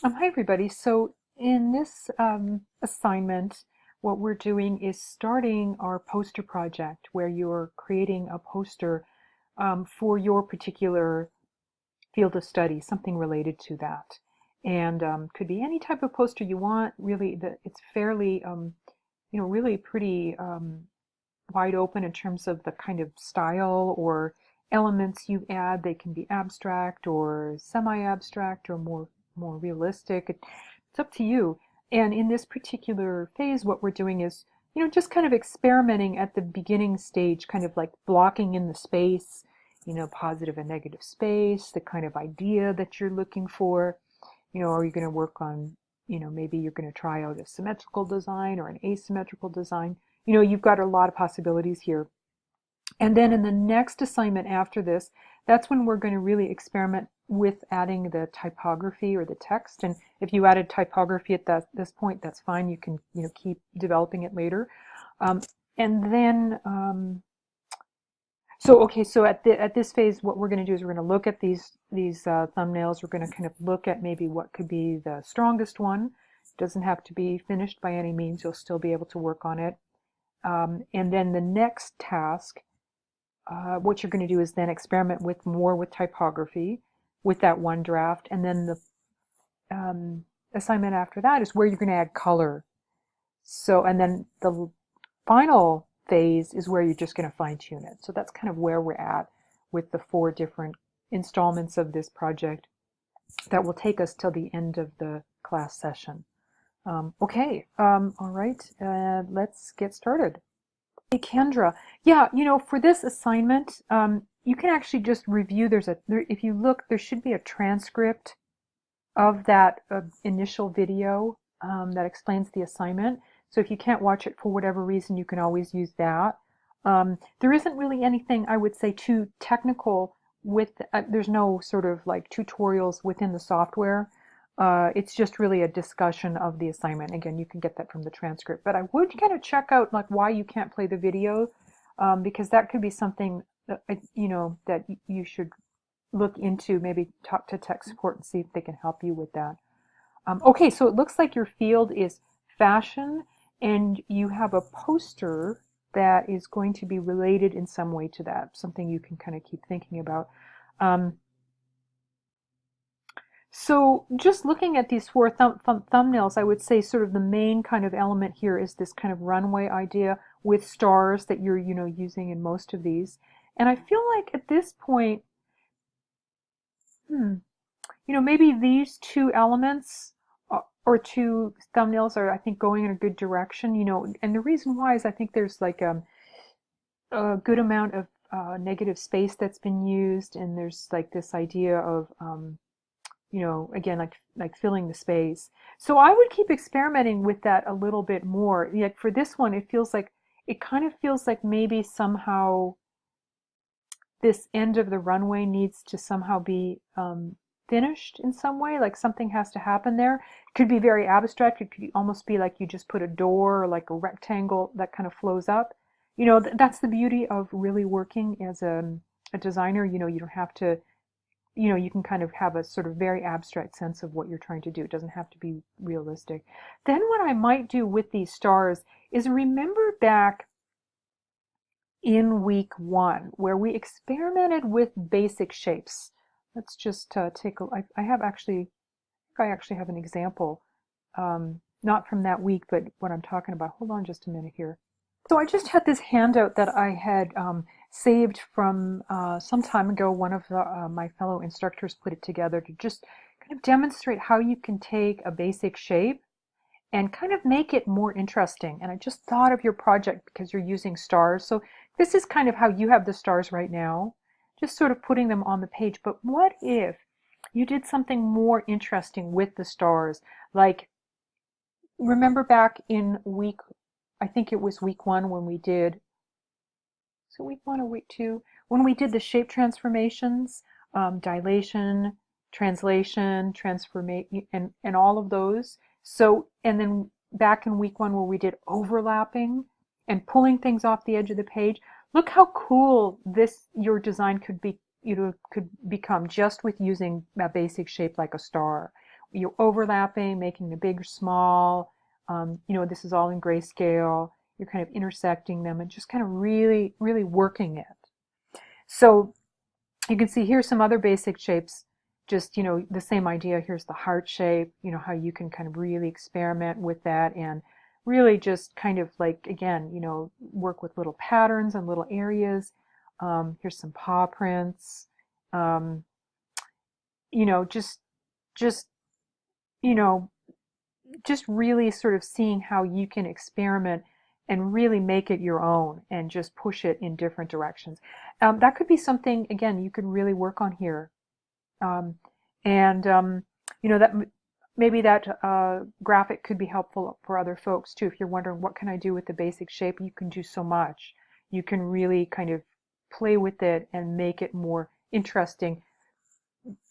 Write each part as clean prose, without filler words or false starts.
Hi everybody. So in this assignment, what we're doing is starting our poster project where you're creating a poster for your particular field of study, something related to that. And could be any type of poster you want. Really, it's fairly, really pretty wide open in terms of the kind of style or elements you add. They can be abstract or semi-abstract or more realistic. It's up to you. And in this particular phase, what we're doing is, just kind of experimenting at the beginning stage, kind of like blocking in the space, positive and negative space, the kind of idea that you're looking for. Are you going to work on, maybe you're going to try out a symmetrical design or an asymmetrical design. You've got a lot of possibilities here. And then in the next assignment after this, that's when we're going to really experiment with adding the typography or the text. And if you added typography at this point, that's fine. You can keep developing it later. Um, and then so at this phase, what we're going to do is we're going to look at these thumbnails. We're going to kind of look at maybe what could be the strongest one. It doesn't have to be finished by any means. You'll still be able to work on it. And then the next task, what you're going to do is then experiment with more with typography with that one draft. And then the assignment after that is where you're going to add color. So, and then the final phase is where you're just going to fine tune it. So that's kind of where we're at with the 4 different installments of this project that will take us till the end of the class session. All right, let's get started. Hey, Kendra. Yeah, for this assignment, you can actually just review. If you look, there should be a transcript of that initial video that explains the assignment. So if you can't watch it for whatever reason, you can always use that. There isn't really anything, I would say, too technical with, there's no sort of like tutorials within the software. It's just really a discussion of the assignment. Again, you can get that from the transcript. But I would kind of check out like why you can't play the video, because that could be something that, that you should look into. Maybe talk to tech support and see if they can help you with that. Okay, so it looks like your field is fashion, and you have a poster that is going to be related in some way to that, something you can kind of keep thinking about. Um, so just looking at these 4 thumbnails, I would say sort of the main kind of element here is this kind of runway idea with stars that you're, using in most of these. And I feel like at this point, maybe these 2 elements or 2 thumbnails are, I think, going in a good direction, and the reason why is I think there's like a good amount of negative space that's been used, and there's like this idea of, again, like filling the space. So I would keep experimenting with that a little bit more. Like for this one, it kind of feels like maybe somehow this end of the runway needs to somehow be finished in some way, like something has to happen there. It could be very abstract. It could almost be like you just put a door or like a rectangle that kind of flows up. That's the beauty of really working as a designer. You don't have to, you can kind of have a sort of very abstract sense of what you're trying to do. It doesn't have to be realistic. Then what I might do with these stars is remember back in week 1 where we experimented with basic shapes. Let's just take a, I have actually, I actually have an example, not from that week, but what I'm talking about. Hold on just a minute here. So I just had this handout that I had saved from some time ago. One of my fellow instructors put it together to just kind of demonstrate how you can take a basic shape and kind of make it more interesting. And I just thought of your project because you're using stars. So this is kind of how you have the stars right now, just sort of putting them on the page. But what if you did something more interesting with the stars? Like, remember back in week, I think it was week 1 when we did, so week 1 or week 2, when we did the shape transformations, dilation, translation, transformation, and all of those. So, and then back in week 1 where we did overlapping and pulling things off the edge of the page, look how cool your design could be, could become just with using a basic shape like a star. you're overlapping, making the big or small. This is all in grayscale. You're kind of intersecting them and just kind of really, really working it. So you can see here's some other basic shapes, just, the same idea. Here's the heart shape, how you can kind of really experiment with that and really just kind of like, again, work with little patterns and little areas. Here's some paw prints. Um, just, just, you know, just really sort of seeing how you can experiment and really make it your own and just push it in different directions. That could be something, again, you could really work on here. Um, and, that maybe that graphic could be helpful for other folks too. If you're wondering, what can I do with the basic shape? You can do so much. You can really kind of play with it and make it more interesting.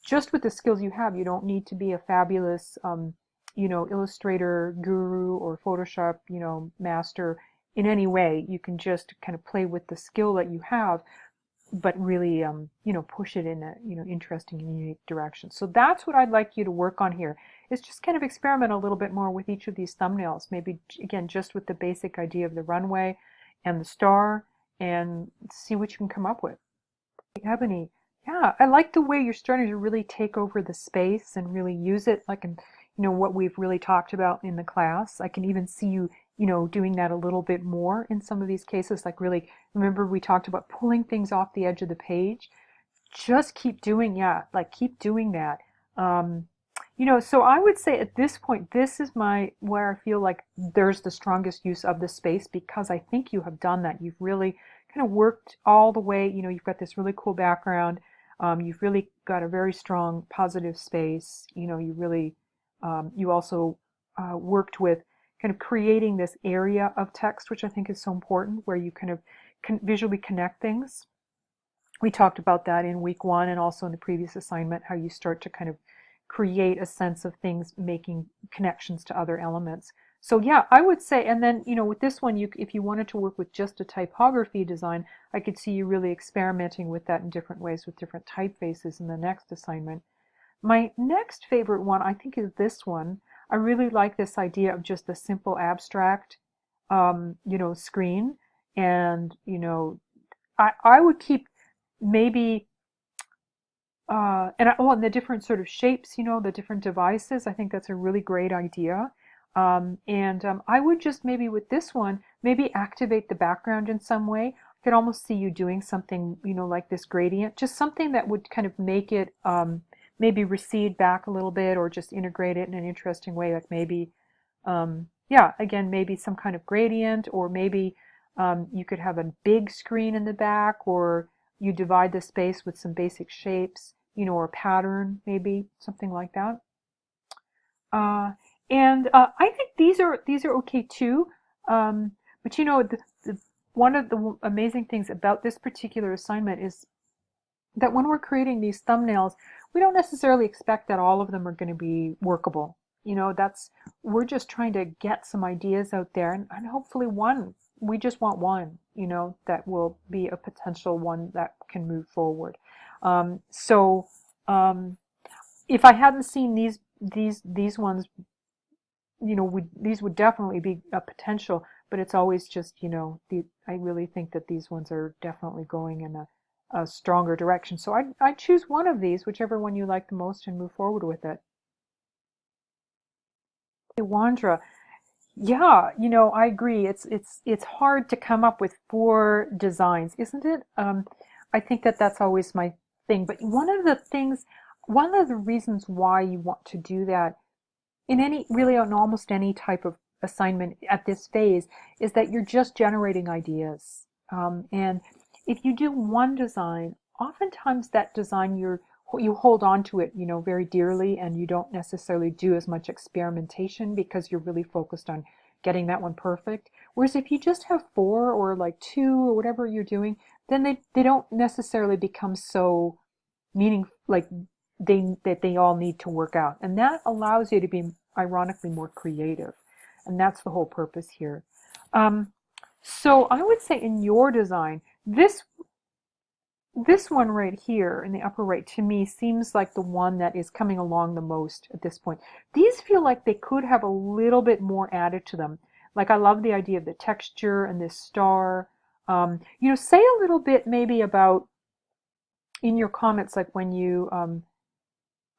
Just with the skills you have, you don't need to be a fabulous, Illustrator guru or Photoshop, master in any way. You can just kind of play with the skill that you have, but really, push it in a, interesting and unique direction. So that's what I'd like you to work on here, is just kind of experiment a little bit more with each of these thumbnails. Maybe, again, just with the basic idea of the runway and the star, and see what you can come up with. Ebony, yeah, I like the way you're starting to really take over the space and really use it, like in, what we've really talked about in the class. I can even see you, doing that a little bit more in some of these cases, like really, remember we talked about pulling things off the edge of the page. Just keep doing, yeah, like keep doing that. So I would say at this point, this is where I feel like there's the strongest use of the space, because I think you have done that. You've really kind of worked all the way, you've got this really cool background. You've really got a very strong positive space. You really, you also worked with kind of creating this area of text, which I think is so important, where you kind of visually connect things. We talked about that in week 1 and also in the previous assignment, how you start to kind of create a sense of things making connections to other elements. So yeah, I would say, and then, with this one, if you wanted to work with just a typography design, I could see you really experimenting with that in different ways with different typefaces in the next assignment. My next favorite one, I think, is this one. I really like this idea of just a simple abstract, screen. And, I would keep maybe, and the different sort of shapes, the different devices. I think that's a really great idea. I would just maybe with this one, maybe activate the background in some way. I could almost see you doing something, like this gradient, just something that would kind of make it maybe recede back a little bit, or just integrate it in an interesting way, like maybe, again, maybe some kind of gradient, or maybe you could have a big screen in the back, or you divide the space with some basic shapes, or a pattern, maybe something like that. I think these are okay too. But one of the amazing things about this particular assignment is that when we're creating these thumbnails, we don't necessarily expect that all of them are going to be workable. We're just trying to get some ideas out there, and hopefully we just want one, that will be a potential one that can move forward. If I hadn't seen these ones, these would definitely be a potential, but it's always just, I really think that these ones are definitely going in a stronger direction. So I'd choose one of these, whichever one you like the most, and move forward with it. Wandra, yeah, I agree. It's hard to come up with 4 designs, isn't it? I think that's always my thing. But one of the reasons why you want to do that on almost any type of assignment at this phase, is that you're just generating ideas. And if you do one design, oftentimes that design you hold on to it, very dearly, and you don't necessarily do as much experimentation because you're really focused on getting that one perfect. Whereas if you just have 4 or like 2 or whatever you're doing, then they don't necessarily become so meaningful, like that they all need to work out. And that allows you to be, ironically, more creative. And that's the whole purpose here. So I would say in your design, this This one right here in the upper right to me seems like the one that is coming along the most at this point. These feel like they could have a little bit more added to them. Like I love the idea of the texture and this star. Say a little bit maybe about in your comments, like when you,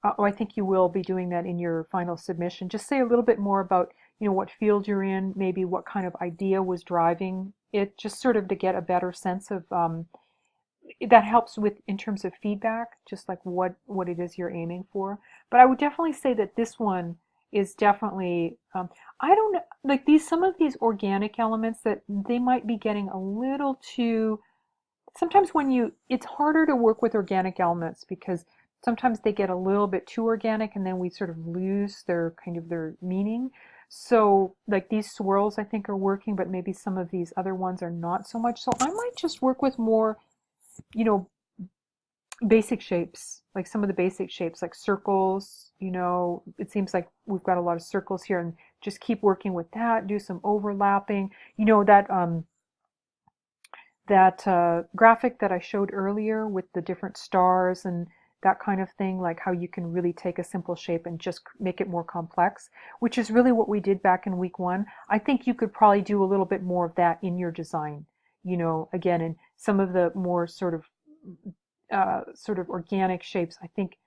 I think you will be doing that in your final submission. Just say a little bit more about, what field you're in, maybe what kind of idea was driving it, just sort of to get a better sense of that helps with in terms of feedback, just like what it is you're aiming for. But I would definitely say that this one is definitely I don't know, like these some of these organic elements that they might be getting a little too sometimes when you it's harder to work with organic elements because sometimes they get a little bit too organic and then we sort of lose their kind of their meaning. So like these swirls I think are working, but maybe some of these other ones are not so much. So I might just work with more, you know, basic shapes, like some of the basic shapes, like circles. It seems like we've got a lot of circles here, and just keep working with that. Do some overlapping. That graphic that I showed earlier with the different stars and that kind of thing, like how you can really take a simple shape and just make it more complex, which is really what we did back in week 1. I think you could probably do a little bit more of that in your design, again, in some of the more sort of organic shapes. I think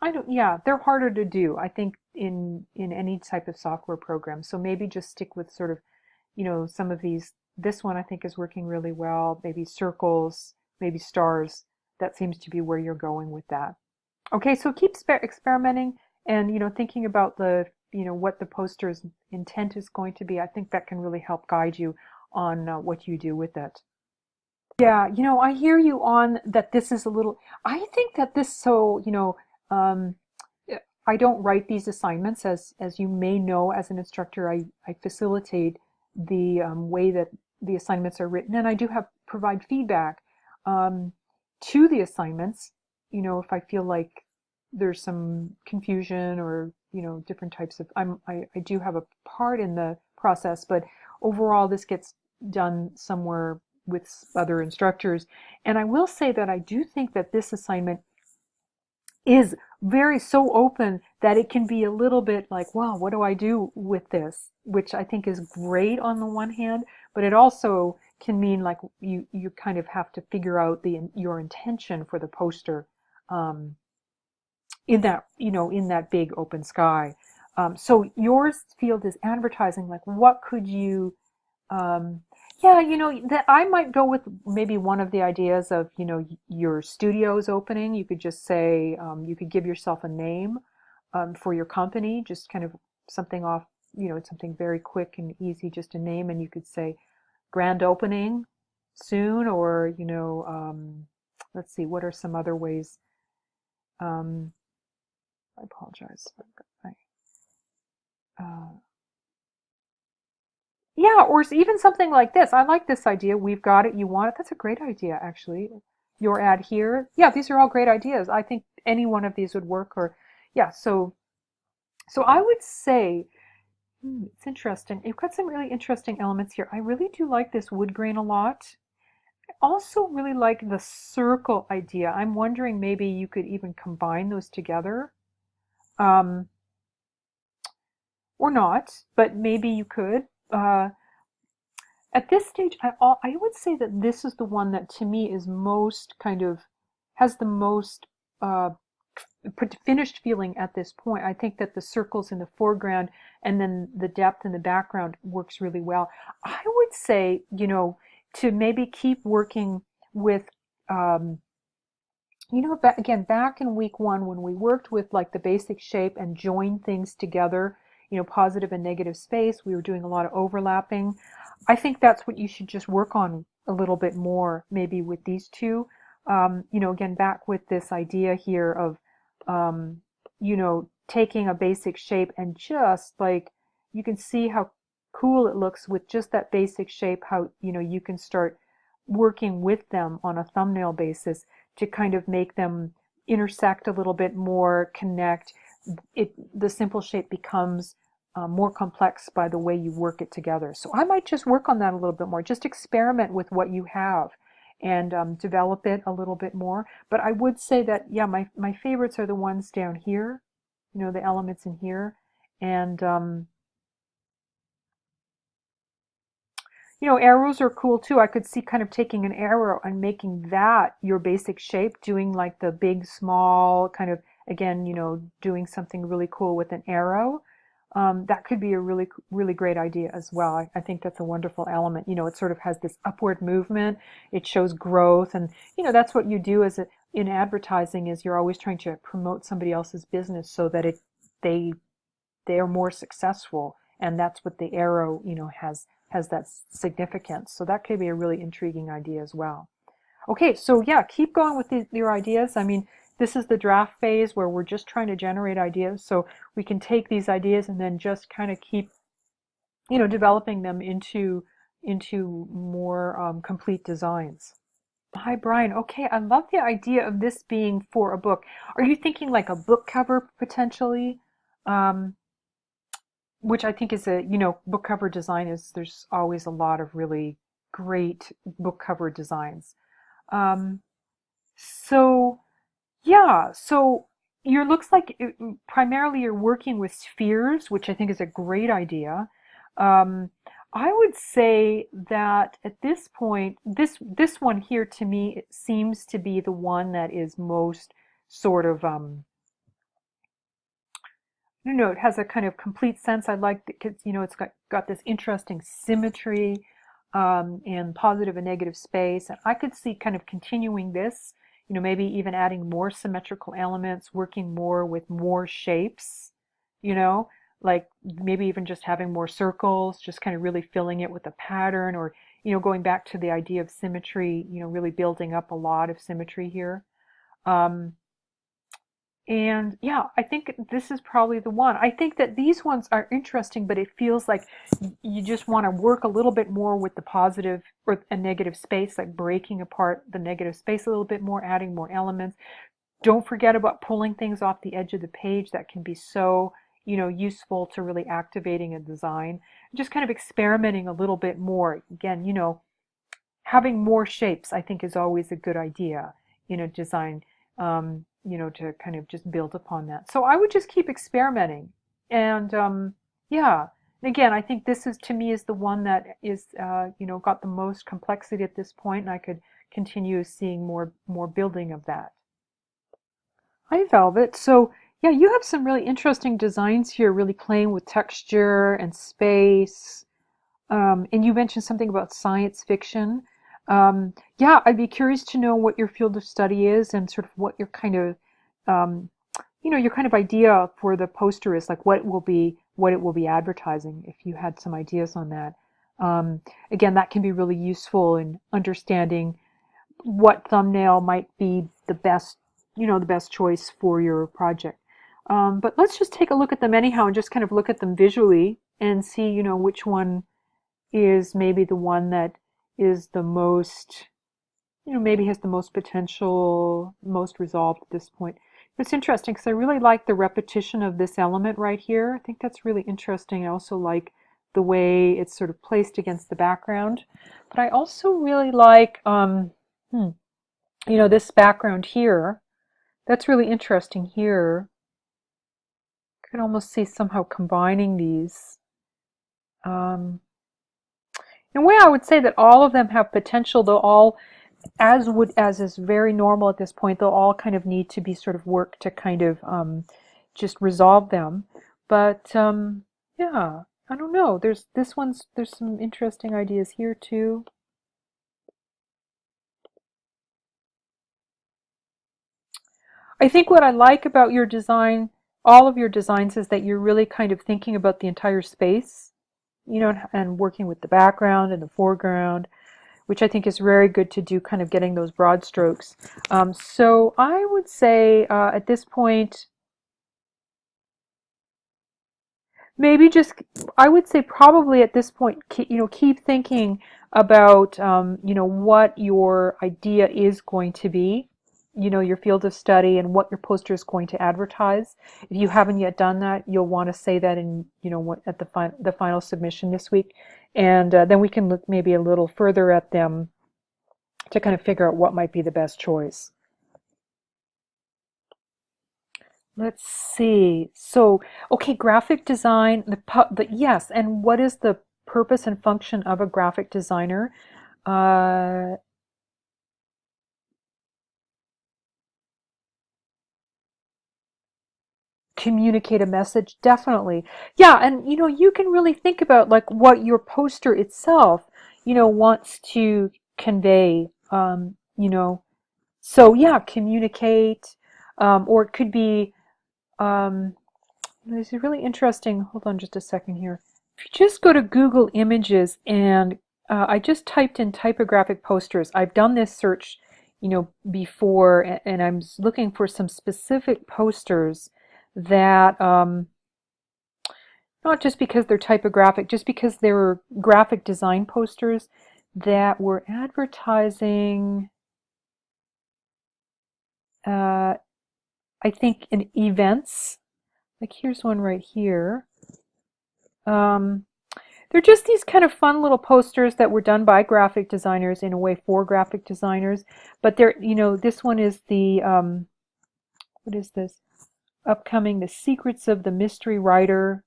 I don't yeah, they're harder to do, I think, in any type of software program. So maybe just stick with sort of, some of these. This one I think is working really well. Maybe circles, maybe stars. That seems to be where you're going with that. Okay, so keep experimenting and thinking about what the poster's intent is going to be. I think that can really help guide you on what you do with it. Yeah, I hear you on that. This is a little, I think that this, so, um, I don't write these assignments as you may know, as an instructor, I facilitate the way that the assignments are written, and I do have provide feedback um, to the assignments, if I feel like there's some confusion or, different types of, I do have a part in the process, but overall this gets done somewhere with other instructors. And I will say that I do think that this assignment is very so open that it can be a little bit like, wow, what do I do with this? Which I think is great on the one hand, but it also can mean like you kind of have to figure out your intention for the poster um, in that big open sky. So your field is advertising. Like, what could you yeah, that I might go with maybe one of the ideas of, your studio's opening. You could just say, you could give yourself a name for your company, just kind of something off, something very quick and easy, just a name, and you could say grand opening soon, or, let's see, what are some other ways? Um, I apologize. Uh, Yeah, or even something like this. I like this idea. We've got it. You want it. That's a great idea, actually. Your ad here. Yeah, these are all great ideas. I think any one of these would work. Or yeah, so I would say it's interesting. You've got some really interesting elements here. I really do like this wood grain a lot. I also really like the circle idea. I'm wondering maybe you could even combine those together. Um, or not, but maybe you could. At this stage, I would say that this is the one that to me is most kind of has the most uh, finished feeling at this point. I think that the circles in the foreground and then the depth in the background works really well. I would say, to maybe keep working with, um, again, back in week 1 when we worked with like the basic shape and joined things together, positive and negative space, we were doing a lot of overlapping. I think that's what you should just work on a little bit more, maybe with these two. Again, back with this idea here of, taking a basic shape and just like, you can see how cool it looks with just that basic shape, how, you can start working with them on a thumbnail basis to kind of make them intersect a little bit more, connect. The simple shape becomes more complex by the way you work it together. So I might just work on that a little bit more. Just experiment with what you have and develop it a little bit more. But I would say that, yeah, my favorites are the ones down here, the elements in here. And, arrows are cool too. I could see kind of taking an arrow and making that your basic shape, doing like the big, small, kind of, again, doing something really cool with an arrow. That could be a really, really great idea as well. I think that's a wonderful element. It sort of has this upward movement. It shows growth, and that's what you do in advertising, is you're always trying to promote somebody else's business so that they they are more successful, and that's what the arrow has that significance. So that could be a really intriguing idea as well. Okay, so yeah, keep going with your ideas. I mean, this is the draft phase where we're just trying to generate ideas, so we can take these ideas and then just kind of keep developing them into more complete designs. Hi, Brian. Okay, I love the idea of this being for a book. Are you thinking like a book cover potentially? Um, which I think is book cover design there's always a lot of really great book cover designs. Um, so yeah, so looks like primarily you're working with spheres, which I think is a great idea. Um, I would say that at this point, this one here to me, it seems to be the one that is most sort of it has a kind of complete sense. I like it because it's got this interesting symmetry and positive and negative space. And I could see kind of continuing this, maybe even adding more symmetrical elements, working more with more shapes, you know, like maybe even just having more circles, just kind of really filling it with a pattern, or going back to the idea of symmetry, really building up a lot of symmetry here. Um, and yeah, I think this is probably the one. I think that these ones are interesting, but it feels like you just want to work a little bit more with the positive or a negative space, like breaking apart the negative space a little bit more, adding more elements. Don't forget about pulling things off the edge of the page. That can be so, useful to really activating a design. Just kind of experimenting a little bit more. Again, having more shapes, I think, is always a good idea in a design, to kind of just build upon that. So I would just keep experimenting. And yeah, and again, I think this is, to me, is the one that is, got the most complexity at this point, and I could continue seeing more building of that. Hi, Velvet. So yeah, you have some really interesting designs here, really playing with texture and space. And you mentioned something about science fiction. Yeah, I'd be curious to know what your field of study is and sort of what your kind of, um, your kind of idea for the poster is, like what it will be advertising, if you had some ideas on that. Again, that can be really useful in understanding what thumbnail might be the best choice for your project. But let's just take a look at them anyhow and just kind of look at them visually and see, which one is maybe the one that is the most, maybe has the most potential, most resolved at this point. It's interesting because I really like the repetition of this element right here. I think that's really interesting. I also like the way it's sort of placed against the background. But I also really like, this background here. That's really interesting here. I can almost see somehow combining these. In a way, I would say that all of them have potential. They'll all, as is very normal at this point, they'll all kind of need to be sort of work to kind of just resolve them. But yeah, I don't know. There's some interesting ideas here too. I think what I like about your design, all of your designs, is that you're really kind of thinking about the entire space, and working with the background and the foreground, which I think is very good to do, kind of getting those broad strokes. So I would say at this point, maybe just, I would say probably at this point, keep thinking about, what your idea is going to be, your field of study and what your poster is going to advertise. If you haven't yet done that, you'll want to say that in, at the final submission this week. And then we can look maybe a little further at them to kind of figure out what might be the best choice. Let's see. So, okay, graphic design, yes, and what is the purpose and function of a graphic designer? Uh, Communicate a message, definitely. Yeah, and you can really think about like what your poster itself, wants to convey. So yeah, communicate, or it could be. Um, This is really interesting. Hold on just a second here. If you just go to Google Images and I just typed in typographic posters. I've done this search, before, and I'm looking for some specific posters that, not just because they're typographic, just because they were graphic design posters that were advertising, uh, I think, in events. Like here's one right here. Um, They're just these kind of fun little posters that were done by graphic designers, in a way, for graphic designers. But this one is the, what is this? Upcoming, The Secrets of the Mystery Writer.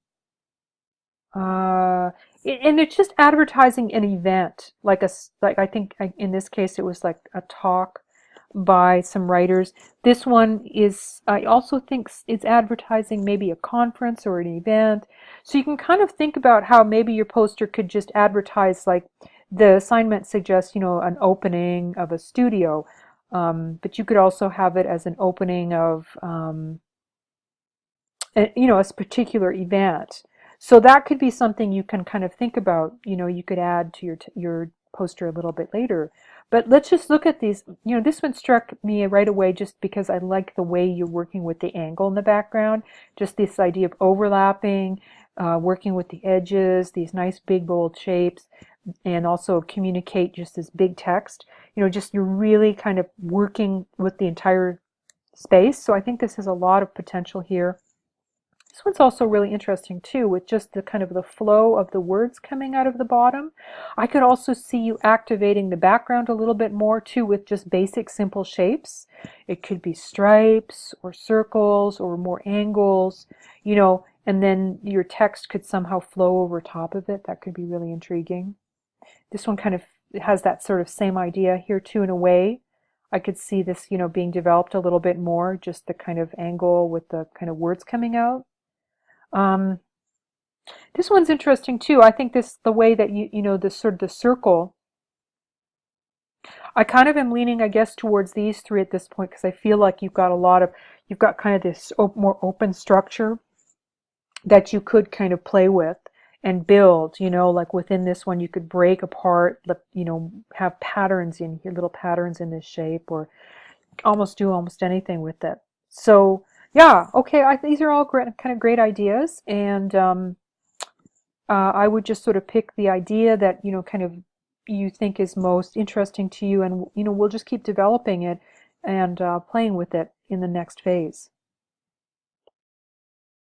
Uh, and it's just advertising an event, like I think in this case it was like a talk by some writers. This one is, I also think, it's advertising maybe a conference or an event. So you can kind of think about how maybe your poster could just advertise, like the assignment suggests, an opening of a studio. But you could also have it as an opening of, a particular event. So that could be something you can kind of think about. You could add to your poster a little bit later. But let's just look at these. This one struck me right away just because I like the way you're working with the angle in the background. Just this idea of overlapping, working with the edges, these nice big bold shapes, and also communicate just this big text. Just you're really kind of working with the entire space. So I think this has a lot of potential here. This one's also really interesting too, with just the kind of the flow of the words coming out of the bottom. I could also see you activating the background a little bit more too, with just basic simple shapes. It could be stripes or circles or more angles, and then your text could somehow flow over top of it. That could be really intriguing. This one kind of has that sort of same idea here too, in a way. I could see this, being developed a little bit more, just the kind of angle with the kind of words coming out. Um, this one's interesting too. I think the way that the sort of the circle. I kind of am leaning, I guess, towards these three at this point, because I feel like you've got kind of this more open structure that you could kind of play with and build. Like within this one, you could break apart, have patterns in here, little patterns in this shape, or do almost anything with it. So yeah, okay. These are all kind of great ideas, and I would just sort of pick the idea that, kind of you think is most interesting to you, and, we'll just keep developing it and playing with it in the next phase.